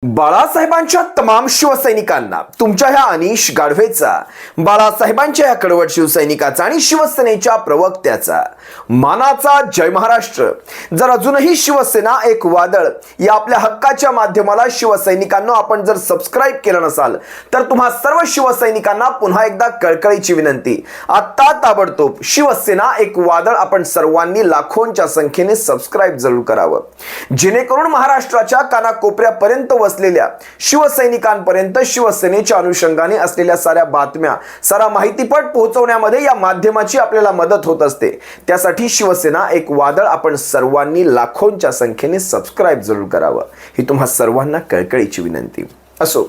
बाळासाहेबांच्या तमाम शिवसैनिकांना तुमच्या ह्या अनिश गाढवेचा, बाळासाहेबांच्या या कडवट शिवसैनिकाचा आणि शिवसेनेच्या प्रवक्त्याचा मानाचा जय महाराष्ट्र. जर अजूनही शिवसेना एक वादळ या आपल्या हक्काच्या माध्यमाला शिवसैनिकांना आपण जर सबस्क्राईब केलं नसाल तर तुम्हा सर्व शिवसैनिकांना पुन्हा एकदा कळकळीची विनंती, आता ताबडतोब शिवसेना एक वादळ आपण सर्वांनी लाखोंच्या संख्येने सबस्क्राईब जरूर करावं, जेणेकरून महाराष्ट्राच्या कानाकोपऱ्यापर्यंत असलेल्या शिवसैनिकांपर्यंत शिवसेनेच्या अनुषंगाने असलेल्या साऱ्या बातम्या, सारा माहितीपट पोहोचवण्यामध्ये या माध्यमाची आपल्याला मदत होत असते. त्यासाठी शिवसेना एक वादळ आपण सर्वांनी लाखोंच्या संख्येने सबस्क्राईब जरूर करावं, ही तुम्हा सर्वांना कळकळीची विनंती. असो,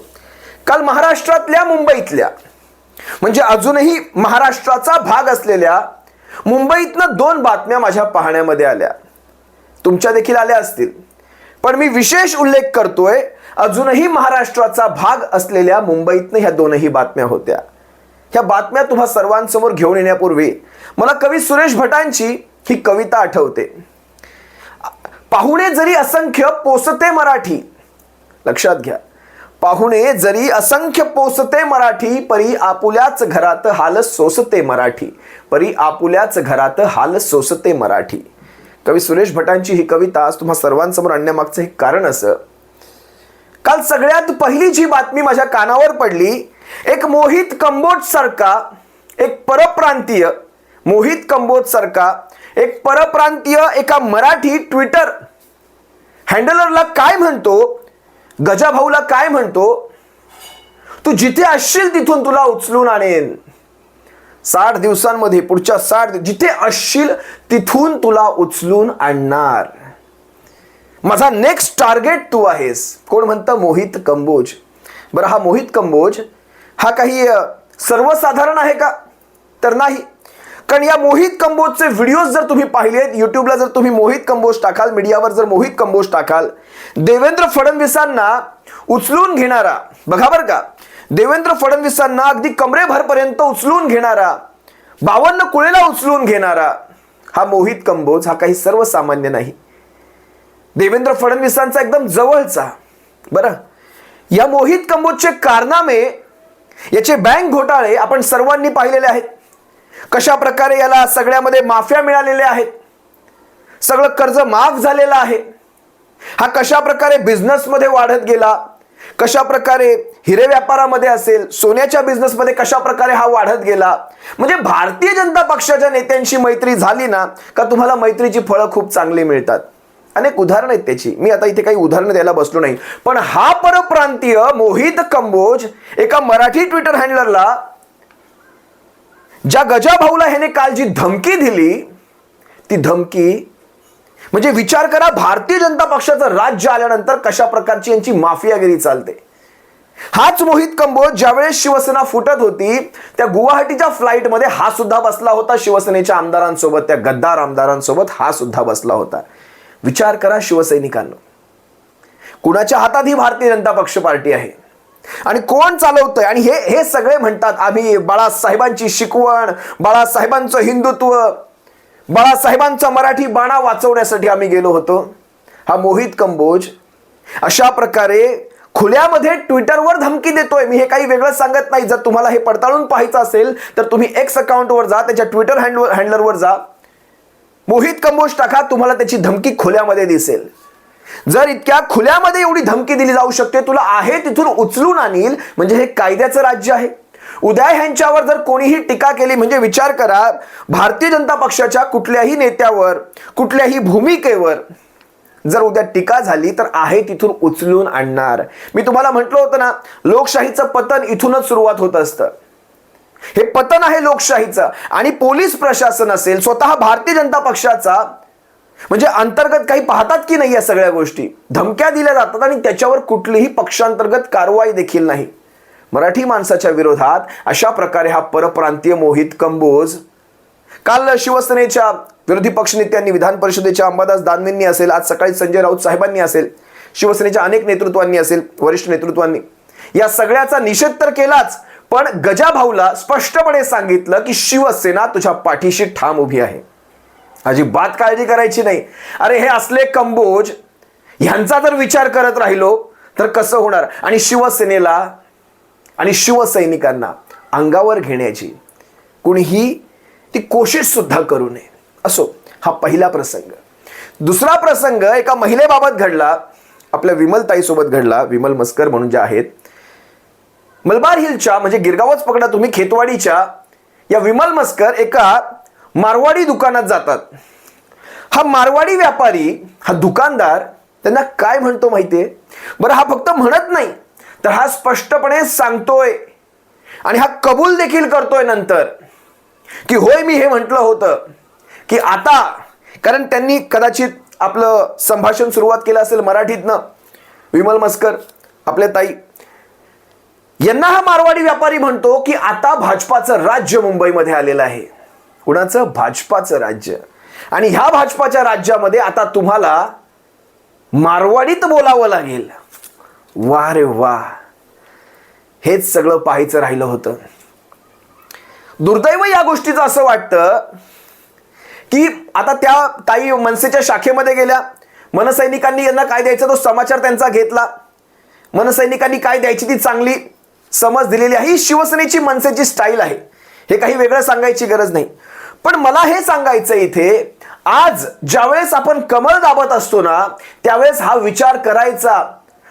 काल महाराष्ट्रातल्या, मुंबईतल्या, म्हणजे अजूनही महाराष्ट्राचा भाग असलेल्या मुंबईतनं दोन बातम्या माझ्या पाहण्यामध्ये आल्या. तुमच्या देखील आल्या असतील, पण मी विशेष उल्लेख करतोय, अजूनही महाराष्ट्राचा भाग असलेल्या मुंबईतनं ह्या दोनही बातम्या होत्या. ह्या बातम्या तुम्हा सर्वांसमोर घेऊन येण्यापूर्वी मला कवी सुरेश भटांची ही कविता आठवते. पाहुणे जरी असंख्य पोसते मराठी, लक्षात घ्या, पाहुणे जरी असंख्य पोसते मराठी, परी आपुल्याच घरात हाल सोसते मराठी, परी आपुल्याच घरात हाल सोसते मराठी. कवी सुरेश भटांची ही कविता आज तुम्हा सर्वांसमोर आणण्यामागचं हे कारण असं, काल सगळ्यात पहिली जी बातमी माझ्या कानावर पडली, एक मोहित कंबोज सारखा एक परप्रांतीय, मोहित कंबोज सारखा एक परप्रांतीय एका मराठी ट्विटर हँडलरला काय म्हणतो, गजाभाऊला काय म्हणतो, तू जिथे असशील तिथून तुला उचलून आणेन 60 दिवसांमध्ये, पुढच्या 60 जिथे असशील तिथून तुला उचलून आणणार, माझा नेक्स्ट टार्गेट तू आहेस. कोण म्हणतं? मोहित कंबोज. बरं, हा मोहित कंबोज हा काही सर्वसाधारण आहे का? तर नाही. कारण या मोहित कंबोजचे व्हिडिओज जर तुम्ही पाहिलेत, युट्यूबला जर तुम्ही मोहित कंबोज टाकाल, मीडियावर जर मोहित कंबोज टाकाल, देवेंद्र फडणवीसांना उचलून घेणारा, बघा बरं का, देवेंद्र फडणवीसांना अगदी कमरेभरपर्यंत उचलून घेणारा, 52 कुळेला उचलून घेणारा हा मोहित कंबोज हा काही सर्वसामान्य नाही, देवेंद्र फडणवीसांचा एकदम जवळचा. बरं, या मोहित कंबोजचे कारनामे, याचे बँक घोटाळे आपण सर्वांनी पाहिलेले आहेत. कशा प्रकारे याला सगळ्यामध्ये माफ्या मिळालेल्या आहेत, सगळं कर्ज माफ झालेलं आहे, हा कशा प्रकारे बिझनेसमध्ये वाढत गेला, कशा प्रकारे हिरे व्यापारामध्ये असेल, सोन्याच्या बिझनेसमध्ये कशा प्रकारे हा वाढत गेला. म्हणजे भारतीय जनता पक्षाच्या नेत्यांशी मैत्री झाली ना का तुम्हाला मैत्रीची फळं खूप चांगली मिळतात. अनेक उदाहरणं आहेत त्याची, मी आता इथे काही उदाहरणं द्यायला बसलो नाही. पण हा परप्रांतीय मोहित कंबोज एका मराठी ट्विटर हँडलरला, ज्या गजाभाऊला ह्याने काल जी धमकी दिली, ती धमकी म्हणजे विचार करा, भारतीय जनता पक्षाचं राज्य आल्यानंतर कशा प्रकारची यांची माफियागिरी चालते. हाच मोहित कंबोज ज्यावेळेस शिवसेना फुटत होती त्या गुवाहाटीच्या फ्लाईटमध्ये हा सुद्धा बसला होता, शिवसेनेच्या आमदारांसोबत, त्या गद्दार आमदारांसोबत हा सुद्धा बसला होता. विचार करा शिवसैनिकांना, कुणाच्या हातात ही भारतीय जनता पक्ष पार्टी आहे आणि कोण चालवतंय. आणि हे सगळे म्हणतात आम्ही बाळासाहेबांची शिकवण, बाळासाहेबांचं हिंदुत्व, बाळासाहेबांचा मराठी बाणा वाचवण्यासाठी आम्ही गेलो होतो. हा मोहित कंबोज अशा प्रकारे खुल्यामध्ये ट्विटरवर धमकी देतोय. मी हे काही वेगळं सांगत नाही. जर तुम्हाला हे पडताळून पाहायचं असेल तर तुम्ही एक्स अकाउंटवर जा, त्याच्या ट्विटर हँडलरवर जा, मोहित कंबोज टाका, तुम्हाला त्याची धमकी खुल्यामध्ये दिसेल. जर इतक्या खुल्यामध्ये एवढी धमकी दिली जाऊ शकते, तुला आहे तिथून उचलून आणील, म्हणजे हे कायद्याचं राज्य आहे. उद्या ह्यांच्यावर जर कोणीही टीका केली, म्हणजे विचार करा, भारतीय जनता पक्षाच्या कुठल्याही नेत्यावर, कुठल्याही भूमिकेवर जर उद्या टीका झाली तर आहे तिथून उचलून आणणार. मी तुम्हाला म्हटलं होतं ना, लोकशाहीचं पतन इथूनच सुरुवात होत असतं. हे पतन आहे लोकशाहीचं. आणि पोलीस प्रशासन असेल, स्वतः भारतीय जनता पक्षाचा, म्हणजे अंतर्गत काही पाहतात की नाही या सगळ्या गोष्टी, धमक्या दिल्या जातात आणि त्याच्यावर कुठलीही पक्षांतर्गत कारवाई देखील नाही. मराठी माणसाच्या विरोधात अशा प्रकारे हा परप्रांतीय मोहित कंबोज काल शिवसेनेच्या विरोधी पक्षनेत्यांनी, विधान परिषदेच्या अंबादास दानवेंनी असेल, आज सकाळी संजय राऊत साहेबांनी असेल, शिवसेनेच्या अनेक नेतृत्वांनी असेल, वरिष्ठ नेतृत्वांनी, या सगळ्याचा निषेध तर केलाच, पण गजाभाऊला स्पष्टपणे सांगितलं की शिवसेना तुझ्या पाठीशी ठाम उभी आहे, अजिबात काळजी करायची नाही. अरे हे असले कंबोज ह्यांचा जर विचार करत राहिलो तर कसं होणार? आणि शिवसेनेला आणि शिवसैनिकांना अंगावर घेण्याची कुणीही ती कोशिश सुद्धा करू नये. असो, हा पहिला प्रसंग. दुसरा प्रसंग एका महिलेबाबत घडला, आपल्या विमलताई सोबत घडला. विमल मस्कर म्हणून ज्या आहेत, मलबार हिलच्या म्हणजे गिरगावच पकडा तुम्ही, खेतवाडीच्या या विमल मस्कर एका मारवाडी दुकानात जातात. हा मारवाडी व्यापारी, हा दुकानदार त्यांना काय म्हणतो माहितीये? बरं, हा फक्त म्हणत नाही, तर हा स्पष्टपणे सांगतोय आणि हा कबूल देखील करतोय नंतर की होय, मी हे म्हटलं होतं की आता, कारण त्यांनी कदाचित आपलं संभाषण सुरुवात केलं असेल मराठीतनं. विमल मस्कर आपले ताई यांना हा मारवाडी व्यापारी म्हणतो की आता भाजपाचं राज्य मुंबईमध्ये आलेलं आहे. कुणाचं? भाजपाचं राज्य. आणि ह्या भाजपाच्या राज्यामध्ये आता तुम्हाला मारवाडीत बोलावं लागेल. वा रे वा, हेच सगळं पाहायचं राहिलं होतं. दुर्दैव या गोष्टीचं असं वाटतं की आता त्या ताई मनसेच्या शाखेमध्ये गेल्या. मनसैनिकांनी यांना काय द्यायचा तो समाचार त्यांचा घेतला. मनसैनिकांनी काय द्यायची ती चांगली समज दिलेली आहे. ही शिवसेनेची मनसेची स्टाईल आहे, हे काही वेगळं सांगायची गरज नाही. पण मला हे सांगायचं इथे, आज ज्यावेळेस आपण कमळ दाबत असतो ना, त्यावेळेस हा विचार करायचा,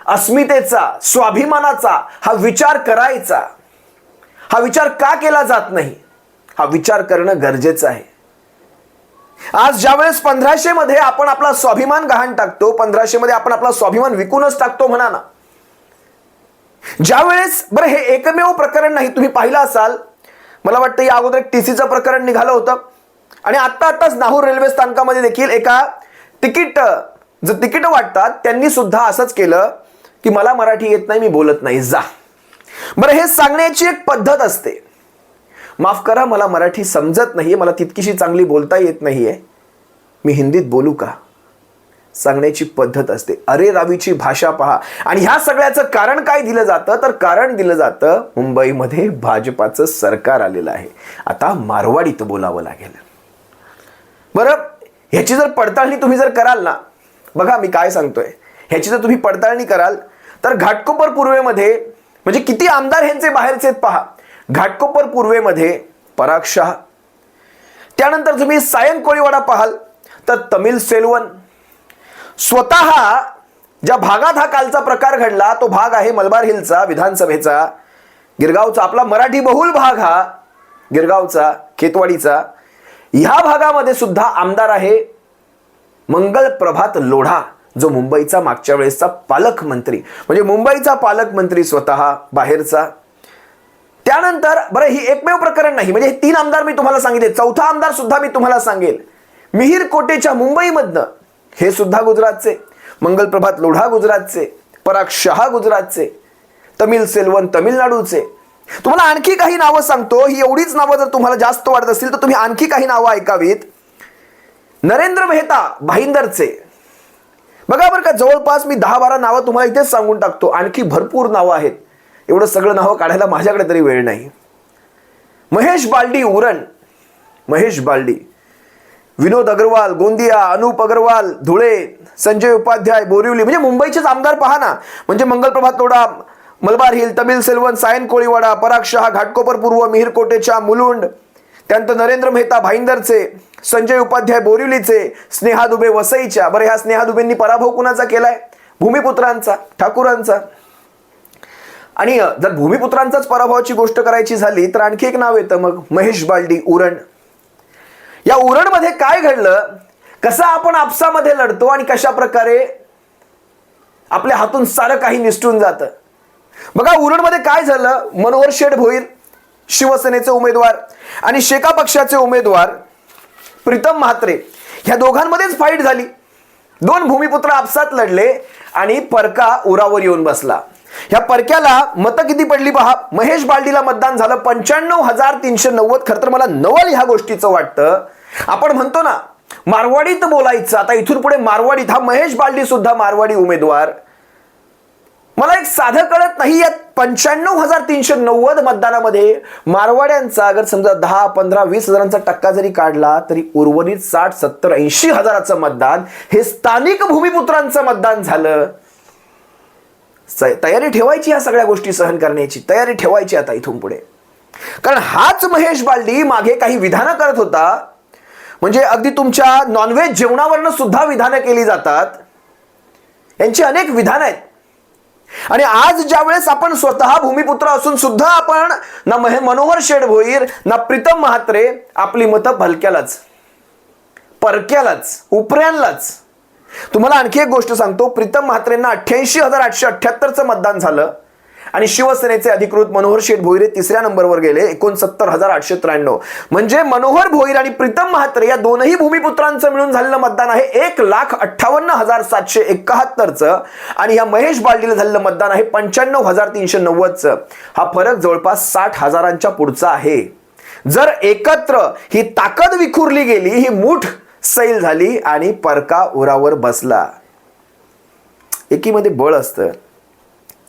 अस्मितेचा, स्वाभिमानाचा हा विचार करायचा. हा विचार का केला जात नाही? हा विचार करणं गरजेचं आहे. आज ज्यावेळेस 1500 मध्ये आपण आपला स्वाभिमान गहाण टाकतो, 1500 मध्ये आपण आपला स्वाभिमान विकूनच टाकतो म्हणा ना. ज्यावेळेस, बरं हे एकमेव प्रकरण नाही, तुम्ही पाहिलं असाल, मला वाटतं या अगोदर एक टीसीचं प्रकरण निघालं होतं आणि आत्ताच नाहूर रेल्वे स्थानकामध्ये देखील एका तिकीट वाटतात त्यांनी सुद्धा असंच केलं की मला मराठी येत नाही, मी बोलत नाही, जा. बरं, हे सांगण्याची एक पद्धत असते. माफ करा, मला मराठी समजत नाहीये, मला तितकीशी चांगली बोलता येत नाहीये, मी हिंदीत बोलू का? सांगण्याची पद्धत असते. अरे रावीची भाषा पहा. आणि ह्या सगळ्याचं कारण काय दिलं जातं? तर कारण दिलं जातं मुंबईमध्ये भाजपाचं सरकार आलेलं आहे, आता मारवाडीत बोलावं लागेल. बरं, ह्याची जर पडताळणी तुम्ही जर कराल ना, बघा मी काय सांगतोय, ह्याची जर तुम्ही पडताळणी कराल तर घाटकोपर पूर्वेमध्ये म्हणजे किती आमदार ह्यांचे बाहेरचे आहेत पहा. घाटकोपर पूर्वेमध्ये पराग शहा, त्यानंतर तुम्ही सायन कोळीवाडा पाहाल तर तमिल सेल्वन. स्वतः ज्या भागात हा कालचा प्रकार घडला तो भाग आहे मलबार हिलचा, विधानसभेचा, गिरगावचा, आपला मराठी बहुल भाग हा गिरगावचा, खेतवाडीचा. ह्या भागामध्ये सुद्धा आमदार आहे मंगल प्रभात लोढा, जो मुंबईचा मागच्या वेळेसचा पालकमंत्री, म्हणजे मुंबईचा पालकमंत्री स्वतः बाहेरचा. त्यानंतर बरं, ही एकमेव प्रकरण नाही, म्हणजे हे 3 आमदार मी तुम्हाला सांगितले. चौथा आमदार सुद्धा मी तुम्हाला सांगेल, मिहीर कोटेच्या मुंबईमधनं, हे सुद्धा गुजरातचे. मंगल प्रभात लोढा गुजरातचे, पराग शहा गुजरातचे, तमिल सेल्वन तमिळनाडूचे. तुम्हाला आणखी काही नावं सांगतो, ही एवढीच नावं जर तुम्हाला जास्त वाटत असतील तर तुम्ही आणखी काही नावं ऐकावीत. नरेंद्र मेहता भाईंदरचे. बघा बरं का, जवळपास मी 10-12 नावं तुम्हाला इथेच सांगून टाकतो, आणखी भरपूर नावं आहेत. एवढं सगळं नावं काढायला माझ्याकडे तरी वेळ नाही. महेश बालडी उरण, महेश बालडी. विनोद अग्रवाल गोंदिया, अनूप अग्रवाल धुळे, संजय उपाध्याय बोरिवली. म्हणजे मुंबईचेच आमदार पहा ना, म्हणजे मंगल प्रभात लोढा मलबार हिल, तमिल सेल्वन सायन कोळीवाडा, पराग शहा घाटकोपर पूर्व, मिहीर कोटेच्या मुलुंड, त्यानंतर नरेंद्र मेहता भाईंदरचे, संजय उपाध्याय बोरिवलीचे, स्नेहा दुबे वसईच्या. बरं, ह्या स्नेहा दुबेंनी पराभव कुणाचा केलाय? भूमिपुत्रांचा, ठाकूरांचा. आणि जर भूमिपुत्रांचाच पराभवाची गोष्ट करायची झाली तर आणखी एक नाव येतं मग, महेश बालडी उरण. या उरणमध्ये काय घडलं, कसं आपण आपसामध्ये लढतो आणि कशा प्रकारे आपल्या हातून सारं काही निसटून जातं. बघा उरणमध्ये काय झालं, मनोहर शेठ भोईर शिवसेनेचे उमेदवार आणि शेका पक्षाचे उमेदवार प्रीतम म्हात्रे, ह्या दोघांमध्येच फाईट झाली. 2 भूमिपुत्र आपसात लढले आणि परका उरावर येऊन बसला. ह्या परक्याला मतं किती पडली पहा. महेश बालडीला मतदान झालं 95,390. खरं तर मला नवल ह्या गोष्टीचं वाटतं. आपण म्हणतो ना मारवाडीत बोलायचं, आता इथून पुढे मारवाडीत. हा महेश बालडी सुद्धा मारवाडी उमेदवार. मला एक साधं कळत नाही, या 95,390 मतदानामध्ये मारवाड्यांचा अगर समजा 10, 15, 20 हजारांचा टक्का जरी काढला तरी उर्वरित 60, 70, 80 हजाराचं मतदान हे स्थानिक भूमिपुत्रांचं मतदान झालं. तयारी ठेवायची या सगळ्या गोष्टी सहन करण्याची, तयारी ठेवायची आता इथून पुढे. कारण हाच महेश बालदी मागे काही विधानं करत होता, म्हणजे अगदी तुमच्या नॉनव्हेज जेवणावरनं सुद्धा विधानं केली जातात. यांची अनेक विधानं आहेत. आणि आज ज्यावेळेस आपण स्वतः भूमिपुत्र असून सुद्धा आपण ना मनोहर शेठ भोईर ना प्रीतम म्हात्रे आपली मतं भलक्यालाच, परक्यालाच, उपऱ्यांलाच. तुम्हाला आणखी एक गोष्ट सांगतो, प्रीतम म्हात्रेंना 88,878चं मतदान झालं आणि शिवसेनेचे अधिकृत मनोहर शेठ भोईर तिसऱ्या नंबरवर गेले 69,893. म्हणजे मनोहर भोईर आणि प्रीतम म्हात्रे या दोनही भूमिपुत्रांचं मिळून झालेलं मतदान आहे 1,58,771चं आणि या महेश बालदीला झालेलं मतदान आहे 95,390चं. हा फरक जवळपास 60,000च्या पुढचा आहे. जर एकत्र ही ताकद विखुरली गेली, ही मूठ सैल झाली आणि परका उरावर बसला. एकीमध्ये बळ असतं.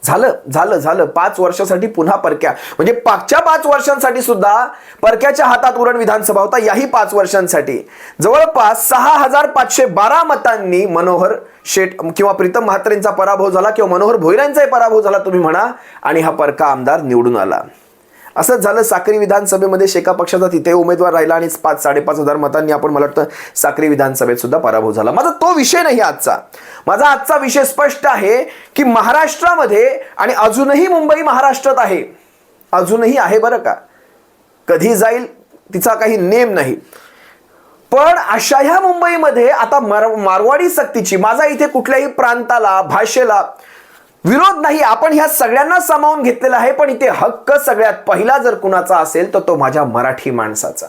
झालं झालं झालं 5 वर्षासाठी पुन्हा परक्या, म्हणजे मागच्या 5 वर्षांसाठी सुद्धा परक्याच्या हातात उरण विधानसभा होता. याही 5 वर्षांसाठी जवळपास 6,512 मतांनी मनोहर शेठ किंवा प्रीतम म्हात्रेंचा पराभव झाला किंवा मनोहर भोईरांचाही पराभव झाला तुम्ही म्हणा, आणि हा परका आमदार निवडून आला. असंच झालं साक्री विधानसभेमध्ये. शेका पक्षाचा तिथे उमेदवार राहिला आणि 5,5,500 मतांनी आपण मला वाटतं साक्री विधानसभेत सुद्धा पराभव झाला. माझा तो विषय नाही आजचा. माझा आजचा विषय स्पष्ट आहे की महाराष्ट्रामध्ये, आणि अजूनही मुंबई महाराष्ट्रात आहे, अजूनही आहे बरं का, कधी जाईल तिचा काही नेम नाही. पण अशा ह्या मुंबईमध्ये आता मारवाडी सक्तीची, माझा इथे कुठल्याही प्रांताला, भाषेला विरोध नाही, आपण ह्या सगळ्यांना सामावून घेतलेला आहे. पण इथे हक्क सगळ्यात पहिला जर कुणाचा असेल तर तो माझ्या मराठी माणसाचा.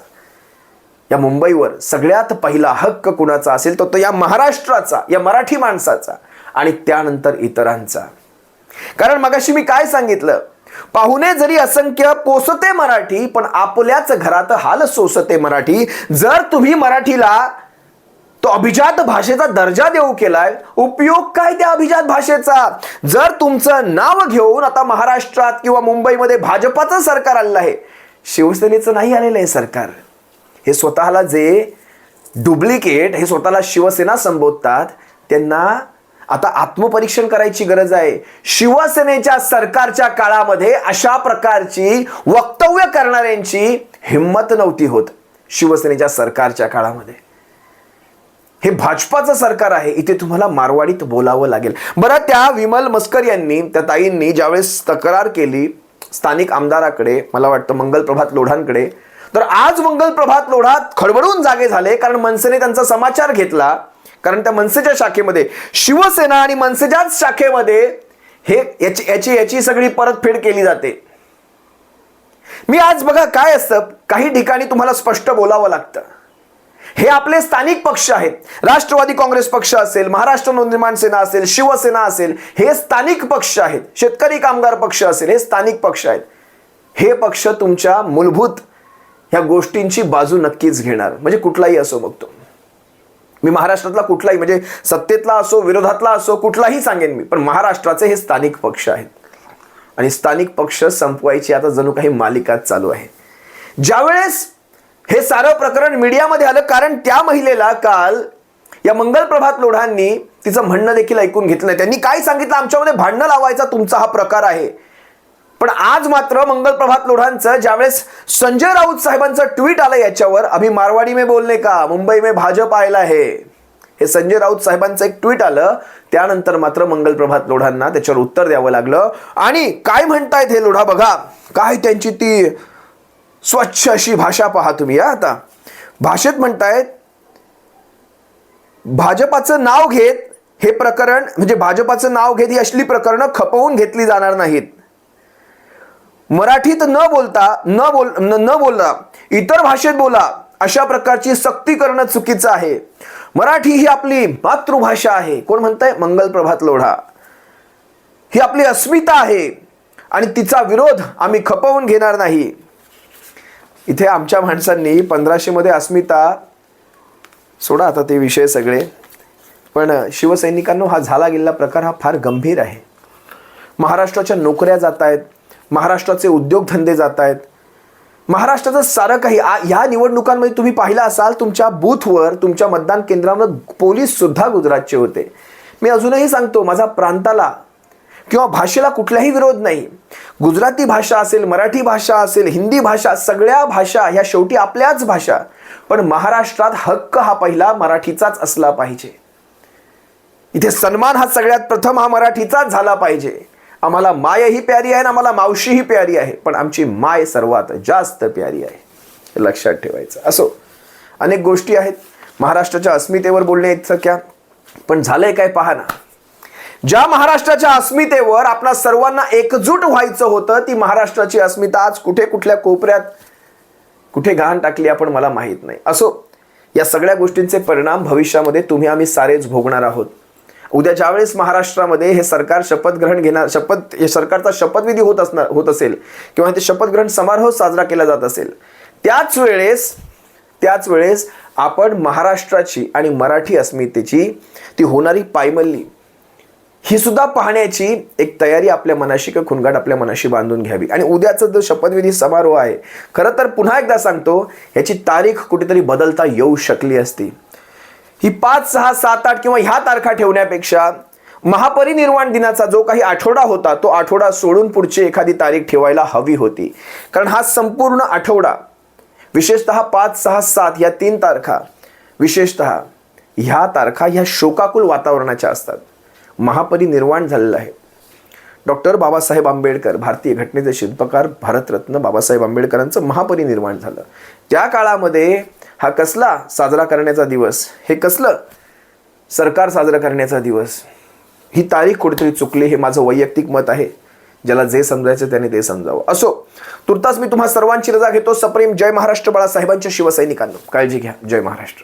या मुंबईवर सगळ्यात पहिला हक्क कुणाचा असेल तर तो या महाराष्ट्राचा, या मराठी माणसाचा, आणि त्यानंतर इतरांचा. कारण मगाशी मी काय सांगितलं, पाहुणे जरी असंख्य पोसते मराठी, पण आपल्याच घरात हाल सोसते मराठी. जर तुम्ही मराठीला तो अभिजात भाषेचा दर्जा देऊ केलाय, उपयोग काय त्या अभिजात भाषेचा? जर तुमचं नाव घेऊन आता महाराष्ट्रात किंवा मुंबईमध्ये भाजपाचं सरकार आलेलं आहे, शिवसेनेचं नाही आलेलं आहे सरकार. हे स्वतःला जे डुप्लिकेट, हे स्वतःला शिवसेना संबोधतात, त्यांना आता आत्मपरीक्षण करायची गरज आहे. शिवसेनेच्या सरकारच्या काळामध्ये अशा प्रकारची वक्तव्य करणाऱ्यांची हिंमत नव्हती होत. शिवसेनेच्या सरकारच्या काळामध्ये हे भाजपाचं सरकार आहे, इथे तुम्हाला मारवाडीत बोलावं लागेल. बरं, त्या विमल मस्कर यांनी, त्या ताईंनी ज्यावेळेस तक्रार केली स्थानिक आमदाराकडे, मला वाटतं मंगल प्रभात लोढांकडे, तर आज मंगल प्रभात लोढा खडबडून जागे झाले. कारण मनसेने त्यांचा समाचार घेतला. कारण त्या मनसेच्या शाखेमध्ये, शिवसेना आणि मनसेच्याच शाखेमध्ये हे याची सगळी परतफेड केली जाते. मी आज बघा काय असतं, काही ठिकाणी तुम्हाला स्पष्ट बोलावं लागतं. हे आपले स्थानिक पक्ष आहेत. राष्ट्रवादी काँग्रेस पक्ष असेल, महाराष्ट्र नवनिर्माण सेना असेल, शिवसेना असेल, हे स्थानिक पक्ष आहेत. शेतकरी कामगार पक्ष असेल, हे स्थानिक पक्ष आहेत. हे पक्ष तुमच्या मूलभूत ह्या गोष्टींची बाजू नक्कीच घेणार. म्हणजे कुठलाही असो, बघतो मी महाराष्ट्रातला कुठलाही, म्हणजे सत्तेतला असो, विरोधातला असो, कुठलाही सांगेन मी, पण महाराष्ट्राचे हे स्थानिक पक्ष आहेत. आणि स्थानिक पक्ष संपवायची आता जणू काही मालिकाच चालू आहे. ज्यावेळेस हे सारं प्रकरण मीडियामध्ये आलं, कारण त्या महिलेला काल या मंगल प्रभात लोढांनी तिचं म्हणणं देखील ऐकून घेतलं नाही. त्यांनी काय सांगितलं, आमच्यामध्ये भांडणं लावायचा तुमचा हा प्रकार आहे. पण आज मात्र मंगल प्रभात लोढांचं ज्यावेळेस संजय राऊत साहेबांचं ट्विट आलं याच्यावर, अभी मारवाडी में बोलने का, मुंबई में भाजप आयला है, हे संजय राऊत साहेबांचं एक ट्विट आलं. त्यानंतर मात्र मंगल प्रभात लोढांना त्याच्यावर उत्तर द्यावं लागलं. आणि काय म्हणतायत हे लोढा, बघा काय त्यांची ती स्वच्छ अशी भाषा पहा तुम्ही. आता भाषेत म्हणतायत, भाजपाचं नाव घेत हे प्रकरण, म्हणजे भाजपाचं नाव घेत ही असली प्रकरणं खपवून घेतली जाणार नाहीत. मराठीत न बोलता इतर भाषेत बोला, अशा प्रकारची सक्ती करणं चुकीचं आहे. मराठी ही आपली मातृभाषा आहे. कोण म्हणतंय? मंगल प्रभात लोढा. ही आपली अस्मिता आहे आणि तिचा विरोध आम्ही खपवून घेणार नाही. इथे आमच्या माणसांनी 1500 मध्ये अस्मिता सोडा, आता ते विषय सगळे, पण शिवसैनिकांनो हा झाला गेलेला प्रकार हा फार गंभीर आहे. महाराष्ट्राच्या नोकऱ्या जात आहेत, महाराष्ट्राचे उद्योगधंदे जात आहेत, महाराष्ट्राचं सारं काही. या निवडणुकांमध्ये तुम्ही पाहिलं असाल, तुमच्या बूथवर, तुमच्या मतदान केंद्रावर पोलीस सुद्धा गुजरातचे होते. मी अजूनही सांगतो, माझा प्रांताला किंवा भाषेला कुठलाही विरोध नाही. गुजराती भाषा असेल, मराठी भाषा असेल, हिंदी भाषा, सगळ्या भाषा ह्या शेवटी आपल्याच भाषा. पण महाराष्ट्रात हक्क हा पहिला मराठीचाच असला पाहिजे. इथे सन्मान हा सगळ्यात प्रथम हा मराठीचाच झाला पाहिजे. आम्हाला मायही प्यारी आहे आणि आम्हाला मावशीही प्यारी आहे, पण आमची माय सर्वात जास्त प्यारी आहे, हे लक्षात ठेवायचं. असो, अनेक गोष्टी आहेत महाराष्ट्राच्या अस्मितेवर बोलण्यासारख्या, पण झालंय काय पहा ना. ज्या महाराष्ट्राच्या अस्मितेवर आपणा सर्वांना एकजूट व्हायचं होतं, ती महाराष्ट्राची अस्मिता आज कुठे कुठल्या कोपऱ्यात कुठे घाण टाकली आपण मला माहीत नाही. असो, या सगळ्या गोष्टींचे परिणाम भविष्यामध्ये तुम्ही आम्ही सारेच भोगणार आहोत. उद्या ज्यावेळेस महाराष्ट्रामध्ये हे सरकार शपथग्रहण घेणार, हे सरकारचा शपथविधी होत असेल किंवा ते शपथग्रहण समारोह साजरा केला जात असेल, त्याच वेळेस आपण महाराष्ट्राची आणि मराठी अस्मितेची ती होणारी पायमल्ली ही सुद्धा पाहण्याची एक तयारी आपल्या मनाशी किंवा खुणगाट आपल्या मनाशी बांधून घ्यावी. आणि उद्याचा जो शपथविधी समारोह आहे, खरं तर पुन्हा एकदा सांगतो, याची तारीख कुठेतरी बदलता येऊ शकली असती. ही 5, 6, 7, 8 किंवा ह्या तारखा ठेवण्यापेक्षा महापरिनिर्वाण दिनाचा जो काही आठवडा होता, तो आठवडा सोडून पुढची एखादी तारीख ठेवायला हवी होती. कारण हा संपूर्ण आठवडा, विशेषतः 5, 6, 7 या 3 तारखा, विशेषतः ह्या तारखा ह्या शोकाकुल वातावरणाच्या असतात. महापरिनिर्वाण झालेलं आहे. डॉक्टर बाबासाहेब आंबेडकर, भारतीय घटनेचे शिल्पकार, भारतरत्न बाबासाहेब आंबेडकरांचं महापरिनिर्वाण झालं. त्या काळामध्ये हा कसला साजरा करण्याचा दिवस, हे कसलं सरकार साजरा करण्याचा दिवस, ही तारीख कुठेतरी चुकली, हे माझं वैयक्तिक मत आहे. ज्याला जे समजायचं त्याने ते समजावं. असो, तुर्तास मी तुम्हा सर्वांची रजा घेतो. सप्रेम जय महाराष्ट्र. बाळासाहेबांच्या शिवसैनिकांनो, काळजी घ्या. जय महाराष्ट्र.